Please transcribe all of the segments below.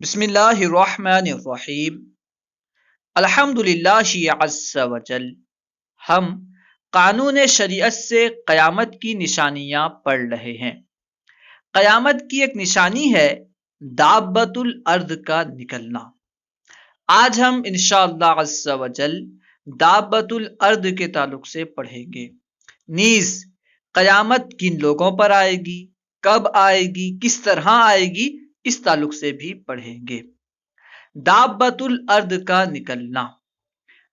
بسم اللہ الرحمن الرحیم الحمد للہ عز وجل۔ ہم قانون شریعت سے قیامت کی نشانیاں پڑھ رہے ہیں۔ قیامت کی ایک نشانی ہے دابۃ الارض کا نکلنا۔ آج ہم انشاءاللہ عز وجل دابۃ الارض کے تعلق سے پڑھیں گے، نیز قیامت کن لوگوں پر آئے گی، کب آئے گی، کس طرح آئے گی، اس تعلق سے بھی پڑھیں گے۔ دابۃ الارض کا نکلنا،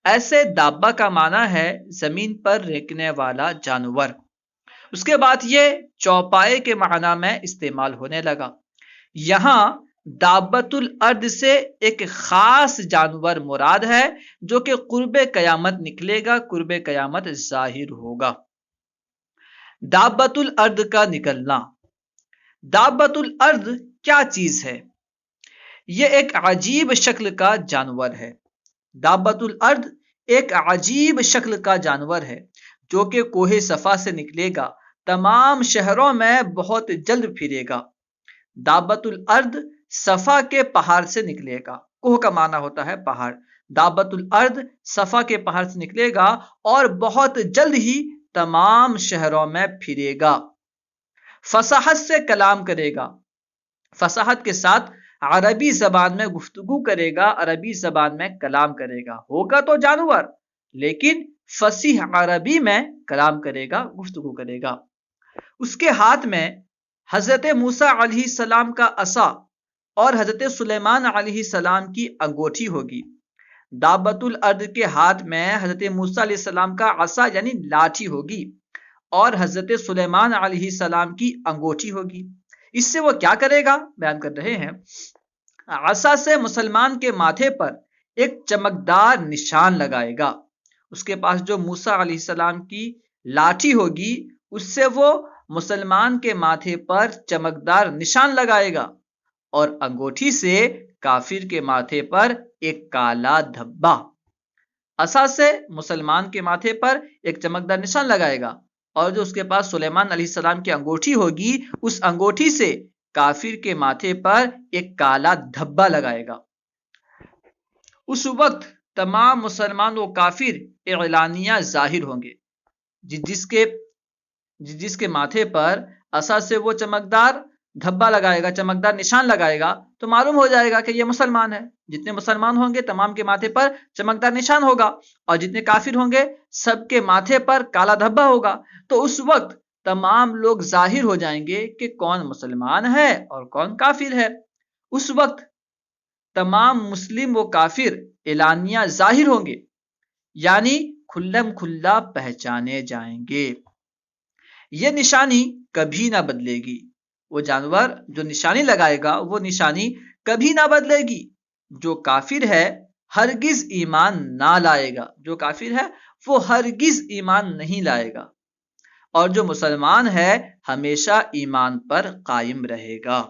ایسے دابہ کا معنی ہے زمین پر رہنے والا جانور۔ اس کے بعد یہ چوپائے کے معنی میں استعمال ہونے لگا۔ یہاں دابۃ الارض سے ایک خاص جانور مراد ہے جو کہ قرب قیامت نکلے گا، قرب قیامت ظاہر ہوگا۔ دابۃ الارض کا نکلنا، دابۃ الارض کیا چیز ہے؟ یہ ایک عجیب شکل کا جانور ہے۔ دابۃ الارض ایک عجیب شکل کا جانور ہے جو کہ کوہ صفا سے نکلے گا، تمام شہروں میں بہت جلد پھرے گا۔ دابۃ الارض صفا کے پہاڑ سے نکلے گا، کوہ کا معنی ہوتا ہے پہاڑ۔ دابۃ الارض صفا کے پہاڑ سے نکلے گا اور بہت جلد ہی تمام شہروں میں پھرے گا۔ فصاحت سے کلام کرے گا، فصاحت کے ساتھ عربی زبان میں گفتگو کرے گا، عربی زبان میں کلام کرے گا۔ ہوگا تو جانور لیکن فصیح عربی میں کلام کرے گا، گفتگو کرے گا۔ اس کے ہاتھ میں حضرت موسیٰ علیہ السلام کا عصا اور حضرت سلیمان علیہ السلام کی انگوٹھی ہوگی۔ دابۃ الارض کے ہاتھ میں حضرت موسیٰ علیہ السلام کا عصا یعنی لاٹھی ہوگی اور حضرت سلیمان علیہ السلام کی انگوٹھی ہوگی۔ اس سے وہ کیا کرے گا بیان کر رہے ہیں۔ عصا سے مسلمان کے ماتھے پر ایک چمکدار نشان لگائے گا۔ اس کے پاس جو موسیٰ علیہ السلام کی لاٹھی ہوگی اس سے وہ مسلمان کے ماتھے پر چمکدار نشان لگائے گا اور انگوٹھی سے کافر کے ماتھے پر ایک کالا دھبا۔ عصا سے مسلمان کے ماتھے پر ایک چمکدار نشان لگائے گا اور جو اس کے پاس سلیمان علیہ السلام کی انگوٹھی ہوگی اس انگوٹھی سے کافر کے ماتھے پر ایک کالا دھبا لگائے گا۔ اس وقت تمام مسلمان و کافر اعلانیہ ظاہر ہوں گے۔ جس کے ماتھے پر عصا سے وہ چمکدار دھبا لگائے گا، چمکدار نشان لگائے گا، تو معلوم ہو جائے گا کہ یہ مسلمان ہے۔ جتنے مسلمان ہوں گے تمام کے ماتھے پر چمکدار نشان ہوگا اور جتنے کافر ہوں گے سب کے ماتھے پر کالا دھبا ہوگا۔ تو اس وقت تمام لوگ ظاہر ہو جائیں گے کہ کون مسلمان ہے اور کون کافر ہے۔ اس وقت تمام مسلم و کافر اعلانیہ ظاہر ہوں گے، یعنی کھلم کھلا پہچانے جائیں گے۔ یہ نشانی کبھی نہ بدلے گی۔ وہ جانور جو نشانی لگائے گا وہ نشانی کبھی نہ بدلے گی۔ جو کافر ہے ہرگز ایمان نہ لائے گا، جو کافر ہے وہ ہرگز ایمان نہیں لائے گا، اور جو مسلمان ہے ہمیشہ ایمان پر قائم رہے گا۔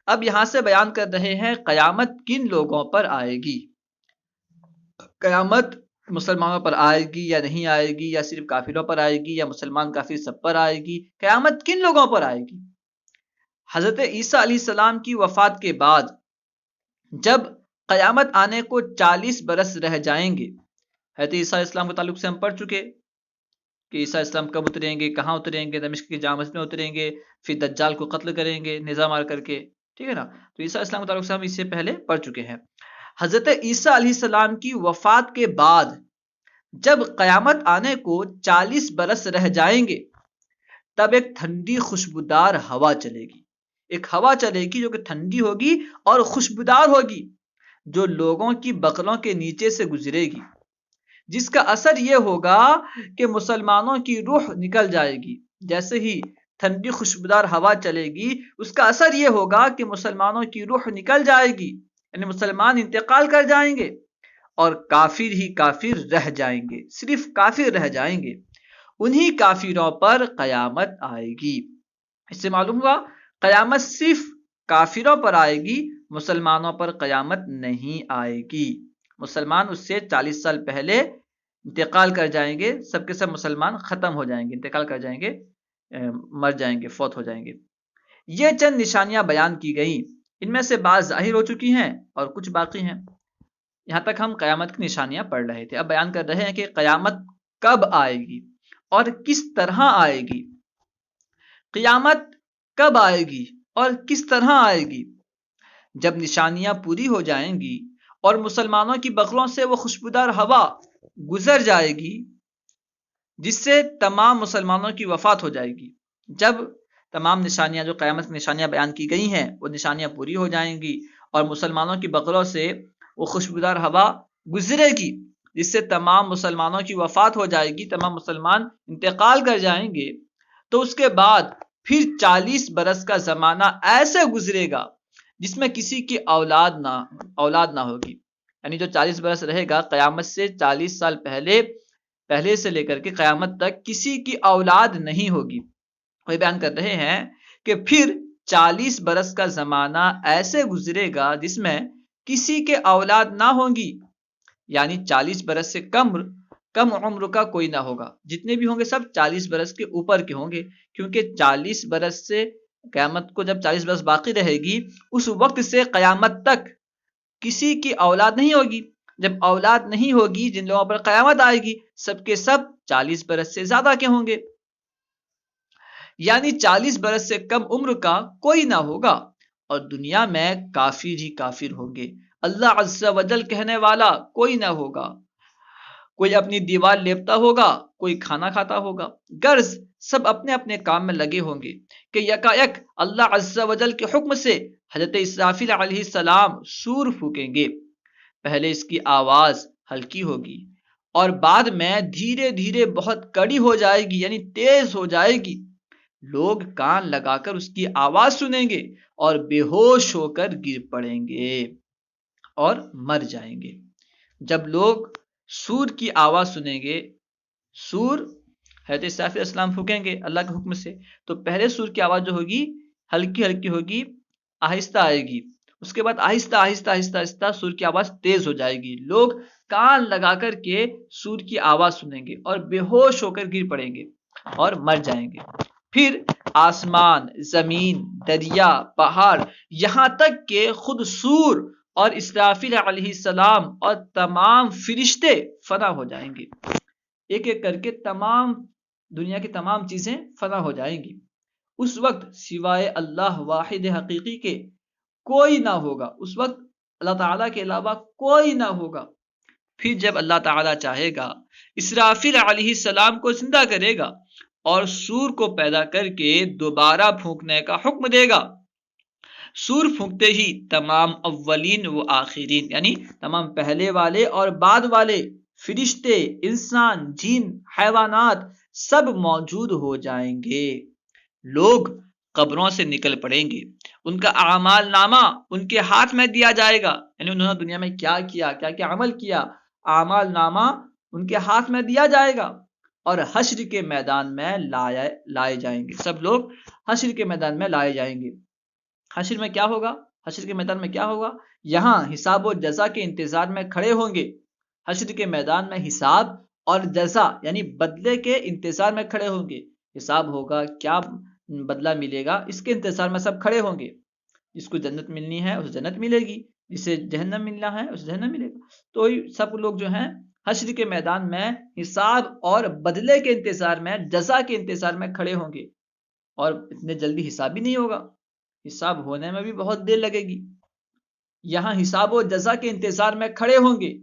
اب یہاں سے بیان کر رہے ہیں قیامت کن لوگوں پر آئے گی۔ قیامت مسلمانوں پر آئے گی یا نہیں آئے گی، یا صرف کافروں پر آئے گی، یا مسلمان کافر سب پر آئے گی؟ قیامت کن لوگوں پر آئے گی؟ حضرت عیسیٰ علیہ السلام کی وفات کے بعد جب قیامت آنے کو 40 برس رہ جائیں گے، حضرت عیسیٰ علیہ السلام کے تعلق سے ہم پڑھ چکے کہ عیسیٰ علیہ السلام کب اتریں گے، کہاں اتریں گے، دمشق کی جامع مسجد میں اتریں گے، پھر دجال کو قتل کریں گے نظام مار کر کے، ٹھیک ہے نا۔ تو عیسیٰ علیہ السلام کے تعلق سے ہم اس سے پہلے پڑھ چکے ہیں۔ حضرت عیسیٰ علیہ السلام کی وفات کے بعد جب قیامت آنے کو 40 برس رہ جائیں گے تب ایک ٹھنڈی خوشبودار ہوا چلے گی۔ ایک ہوا چلے گی جو کہ ٹھنڈی ہوگی اور خوشبودار ہوگی، جو لوگوں کی بغلوں کے نیچے سے گزرے گی، جس کا اثر یہ ہوگا کہ مسلمانوں کی روح نکل جائے گی۔ جیسے ہی ٹھنڈی خوشبودار ہوا چلے گی اس کا اثر یہ ہوگا کہ مسلمانوں کی روح نکل جائے گی، یعنی مسلمان انتقال کر جائیں گے اور کافر ہی کافر رہ جائیں گے، صرف کافر رہ جائیں گے۔ انہی کافروں پر قیامت آئے گی۔ اس سے معلوم ہوا قیامت صرف کافروں پر آئے گی، مسلمانوں پر قیامت نہیں آئے گی۔ مسلمان اس سے 40 سال پہلے انتقال کر جائیں گے، سب کے سب مسلمان ختم ہو جائیں گے، انتقال کر جائیں گے، مر جائیں گے، فوت ہو جائیں گے۔ یہ چند نشانیاں بیان کی گئیں ان میں سے بعض ظاہر ہو چکی ہیں اور کچھ باقی ہیں۔ یہاں تک ہم قیامت کی نشانیاں پڑھ رہے تھے۔ اب بیان کر رہے ہیں کہ قیامت کب آئے گی اور کس طرح آئے گی۔ قیامت کب آئے گی اور کس طرح آئے گی؟ جب نشانیاں پوری ہو جائیں گی اور مسلمانوں کی بغلوں سے وہ خوشبودار ہوا گزر جائے گی جس سے تمام مسلمانوں کی وفات ہو جائے گی۔ جب تمام نشانیاں جو قیامت کی نشانیاں بیان کی گئی ہیں وہ نشانیاں پوری ہو جائیں گی اور مسلمانوں کی بغلوں سے وہ خوشبودار ہوا گزرے گی جس سے تمام مسلمانوں کی وفات ہو جائے گی، تمام مسلمان انتقال کر جائیں گے، تو اس کے بعد پھر 40 برس کا زمانہ ایسے گزرے گا جس میں کسی کی اولاد نہ ہوگی۔ یعنی جو 40 برس رہے گا، قیامت سے 40 سال پہلے سے لے کر کے قیامت تک کسی کی اولاد نہیں ہوگی۔ وہ بیان کر رہے ہیں کہ پھر 40 برس کا زمانہ ایسے گزرے گا جس میں کسی کے اولاد نہ ہوں گی، یعنی 40 برس سے کم عمر کا کوئی نہ ہوگا، جتنے بھی ہوں گے سب 40 برس کے اوپر کے ہوں گے، کیونکہ 40 برس سے قیامت کو جب 40 برس باقی رہے گی اس وقت سے قیامت تک کسی کی اولاد نہیں ہوگی۔ جب اولاد نہیں ہوگی، جن لوگوں پر قیامت آئے گی سب کے سب 40 برس سے زیادہ کے ہوں گے، یعنی 40 برس سے کم عمر کا کوئی نہ ہوگا، اور دنیا میں کافر ہی کافر ہوں گے۔ اللہ عز و جل کہنے والا کوئی نہ ہوگا، کوئی اپنی دیوار لیپتا ہوگا، کوئی کھانا کھاتا ہوگا، غرض سب اپنے اپنے کام میں لگے ہوں گے کہ یکایک اللہ عز و جل کے حکم سے حضرت اسرافیل علیہ السلام سور پھونکیں گے۔ پہلے اس کی آواز ہلکی ہوگی اور بعد میں دھیرے دھیرے بہت کڑی ہو جائے گی، یعنی تیز ہو جائے گی۔ لوگ کان لگا کر اس کی آواز سنیں گے اور بے ہوش ہو کر گر پڑیں گے اور مر جائیں گے۔ جب لوگ سور کی آواز سنیں گے، سور حضرت اسرافیل علیہ السلام پھونکیں گے اللہ کے حکم سے، تو پہلے سور کی آواز جو ہوگی ہلکی ہلکی ہوگی، آہستہ آئے گی، اس کے بعد آہستہ آہستہ آہستہ آہستہ سور کی آواز تیز ہو جائے گی۔ لوگ کان لگا کر کے سور کی آواز سنیں گے اور بے ہوش ہو کر گر پڑیں گے اور مر جائیں گے۔ پھر آسمان، زمین، دریا، پہاڑ، یہاں تک کہ خود سور اور اسرافیل علیہ السلام اور تمام فرشتے فنا ہو جائیں گے۔ ایک ایک کر کے تمام دنیا کی تمام چیزیں فنا ہو جائیں گی۔ اس وقت سوائے اللہ واحد حقیقی کے کوئی نہ ہوگا، اس وقت اللہ تعالیٰ کے علاوہ کوئی نہ ہوگا۔ پھر جب اللہ تعالیٰ چاہے گا اسرافیل علیہ السلام کو زندہ کرے گا اور سور کو پیدا کر کے دوبارہ پھونکنے کا حکم دے گا۔ سور پھونکتے ہی تمام اولین و آخرین، یعنی تمام پہلے والے اور بعد والے فرشتے، انسان، جن، حیوانات سب موجود ہو جائیں گے۔ لوگ قبروں سے نکل پڑیں گے، ان کا اعمال نامہ ان کے ہاتھ میں دیا جائے گا، یعنی انہوں نے دنیا میں کیا کیا، کیا کیا عمل کیا، اعمال نامہ ان کے ہاتھ میں دیا جائے گا اور حشر کے میدان میں لائے جائیں گے۔ سب لوگ حشر کے میدان میں لائے جائیں گے۔ حشر میں کیا ہوگا؟ حشر کے میدان میں کیا ہوگا؟ یہاں حساب و جزا کے انتظار میں کھڑے ہوں گے۔ حشر کے میدان میں حساب اور جزا یعنی بدلے کے انتظار میں کھڑے ہوں گے۔ حساب ہوگا، کیا بدلہ ملے گا، اس کے انتظار میں سب کھڑے ہوں گے۔ جس کو جنت ملنی ہے اسے جنت ملے گی، جسے جہنم ملنا ہے اسے جہنم ملے گا۔ تو سب لوگ جو ہیں حشر کے میدان میں حساب اور بدلے کے انتظار میں، جزا کے انتظار میں کھڑے ہوں گے، اور اتنے جلدی حساب بھی نہیں ہوگا، حساب ہونے میں بھی بہت دیر لگے گی۔ یہاں حساب و جزا کے انتظار میں کھڑے ہوں گے۔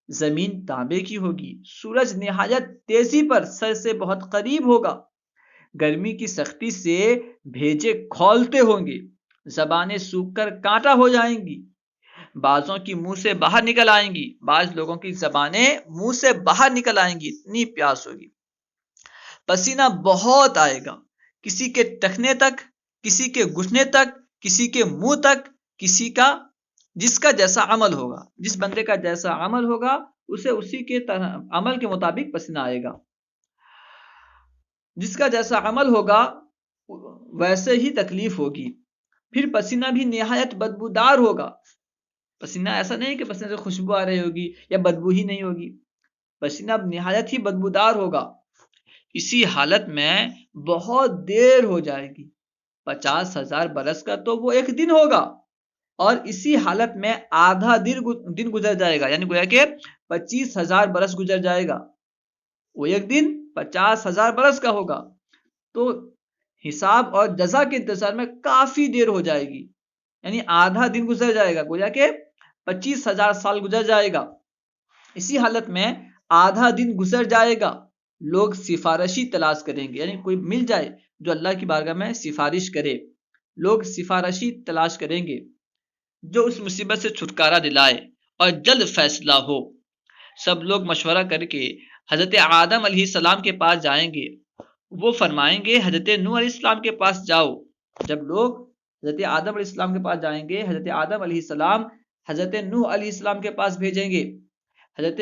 زمین تانبے کی ہوگی، سورج نہایت تیزی پر سر سے بہت قریب ہوگا، گرمی کی سختی سے بھیجے کھولتے ہوں گے، زبانیں سوکھ کر کانٹا ہو جائیں گی، بعضوں کی منہ سے باہر نکل آئیں گی، بعض لوگوں کی زبانیں منہ سے باہر نکل آئیں گی، اتنی پیاس ہوگی۔ پسینہ بہت آئے گا، کسی کے ٹخنے تک، کسی کے گھٹنے تک، کسی کے منہ تک، کسی کا جس کا جیسا عمل ہوگا، جس بندے کا جیسا عمل ہوگا اسے اسی کے عمل کے مطابق پسینہ آئے گا، جس کا جیسا عمل ہوگا ویسے ہی تکلیف ہوگی۔ پھر پسینہ بھی نہایت بدبودار ہوگا۔ پسینہ ایسا نہیں کہ پسینے سے خوشبو آ رہی ہوگی یا بدبو ہی نہیں ہوگی، پسینہ نہایت ہی بدبودار ہوگا۔ اسی حالت میں بہت دیر ہو جائے گی، 50,000 برس کا تو وہ ایک دن ہوگا، اور اسی حالت میں آدھا دن گزر جائے گا، یعنی گویا کہ 25,000 برس گزر جائے گا، وہ ایک دن 50,000 برس کا ہوگا، تو حساب اور جزا کے انتظار میں کافی دیر ہو جائے گی، یعنی آدھا دن گزر جائے گا، گویا کہ 25,000 سال گزر جائے گا۔ اسی حالت میں آدھا دن گزر جائے گا، لوگ سفارشی تلاش کریں گے، یعنی کوئی مل جائے جو اللہ کی بارگاہ میں سفارش کرے، لوگ سفارشی تلاش کریں گے جو اس مصیبت سے چھٹکارا دلائے اور جلد فیصلہ ہو۔ سب لوگ مشورہ کر کے حضرت آدم علیہ السلام کے پاس جائیں گے، وہ فرمائیں گے حضرت نوح علیہ السلام کے پاس جاؤ۔ جب لوگ حضرت آدم علیہ السلام کے پاس جائیں گے، حضرت آدم علیہ السلام حضرت نوح علیہ السلام کے پاس بھیجیں گے، حضرت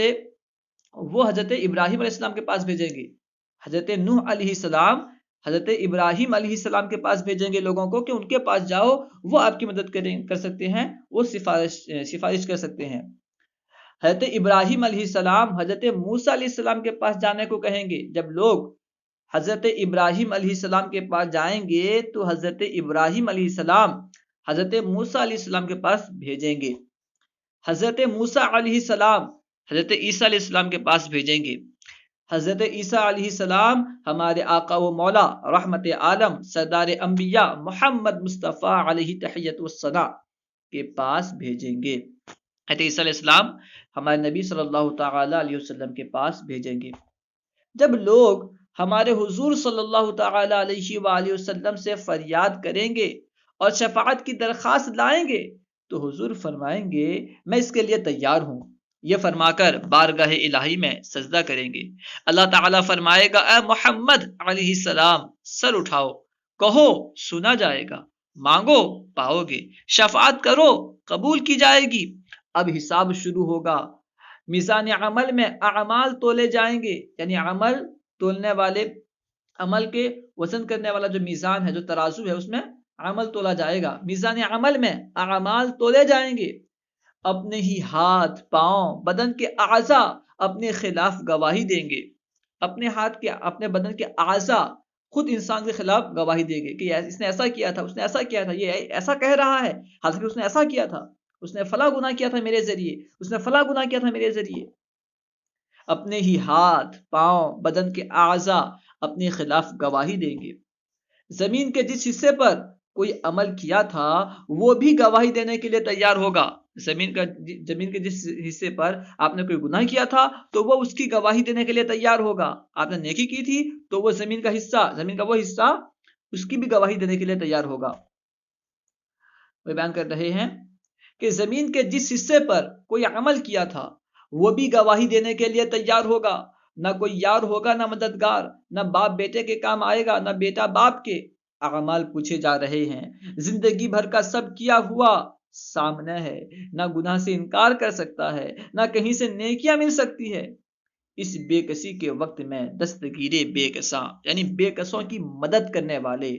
ابراہیم علیہ السلام کے پاس بھیجیں گے، حضرت نوح علیہ السلام حضرت ابراہیم علیہ السلام کے پاس بھیجیں گے لوگوں کو کہ ان کے پاس جاؤ، وہ آپ کی مدد کر سکتے ہیں، وہ سفارش کر سکتے ہیں۔ حضرت ابراہیم علیہ السلام حضرت موسیٰ علیہ السلام کے پاس جانے کو کہیں گے۔ جب لوگ حضرت ابراہیم علیہ السلام کے پاس جائیں گے تو حضرت ابراہیم علیہ السلام حضرت موسیٰ علیہ السلام کے پاس بھیجیں گے، حضرت موسیٰ علیہ السلام حضرت عیسیٰ علیہ السلام کے پاس بھیجیں گے، حضرت عیسیٰ علیہ السلام ہمارے آقا و مولا رحمت عالم سردار انبیاء محمد مصطفیٰ علیہ تحیت والثناء کے پاس بھیجیں گے، حضرت عیسیٰ علیہ السلام ہمارے نبی صلی اللہ تعالی علیہ وسلم کے پاس بھیجیں گے۔ جب لوگ ہمارے حضور صلی اللہ تعالی علیہ وآلہ وسلم سے فریاد کریں گے اور شفاعت کی درخواست لائیں گے تو حضور فرمائیں گے میں اس کے لیے تیار ہوں، یہ فرما کر بارگاہ الہی میں سجدہ کریں گے۔ اللہ تعالیٰ فرمائے گا اے محمد علیہ السلام سر اٹھاؤ، کہو سنا جائے گا، مانگو پاؤ گے، شفاعت کرو قبول کی جائے گی۔ اب حساب شروع ہوگا، میزان عمل میں اعمال تولے جائیں گے، یعنی عمل تولنے والے، عمل کے وزن کرنے والا جو میزان ہے، جو ترازو ہے، اس میں عمل تولا جائے گا، میزان عمل میں اعمال تولے جائیں گے۔ اپنے ہی ہاتھ پاؤں بدن کے اعضاء اپنے خلاف گواہی دیں گے، اپنے بدن کے اعضاء خود انسان کے خلاف گواہی دیں گے کہ اس نے ایسا کیا تھا، اس نے ایسا کیا تھا، یہ ایسا کہہ رہا ہے، حالانکہ اس نے ایسا کیا تھا، اس نے فلاں گناہ کیا تھا میرے ذریعے، اس نے فلاں گناہ کیا تھا میرے ذریعے۔ اپنے ہی ہاتھ پاؤں بدن کے اعضاء اپنے خلاف گواہی دیں گے۔ زمین کے جس حصے پر کوئی عمل کیا تھا وہ بھی گواہی دینے کے لیے تیار ہوگا۔ زمین کے جس حصے پر آپ نے کوئی گناہ کیا تھا تو وہ اس کی گواہی دینے کے لیے تیار ہوگا۔ آپ نے نیکی کی تھی تو وہ زمین کا وہ حصہ اس کی بھی گواہی دینے کے لیے تیار ہوگا۔ وہ بیان کر رہے ہیں کہ زمین کے جس حصے پر کوئی عمل کیا تھا وہ بھی گواہی دینے کے لیے تیار ہوگا، نہ کوئی یار ہوگا، نہ مددگار، نہ باپ بیٹے کے کام آئے گا، نہ بیٹا باپ کے۔ اعمال پوچھے جا رہے ہیں، زندگی بھر کا سب کیا ہوا سامنے ہے، نہ گناہ سے انکار کر سکتا ہے، نہ کہیں سے نیکیاں مل سکتی ہے۔ اس بے کسی کے وقت میں دستگیر بے کساں، یعنی بے کسوں کی مدد کرنے والے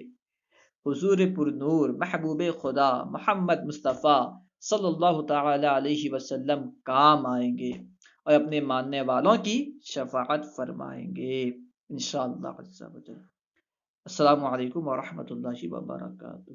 حضور پر نور محبوب خدا محمد مصطفیٰ صلی اللہ تعالی علیہ وسلم کام آئیں گے اور اپنے ماننے والوں کی شفاعت فرمائیں گے انشاءاللہ عز و جل۔ السلام علیکم ورحمۃ اللہ وبرکاتہ۔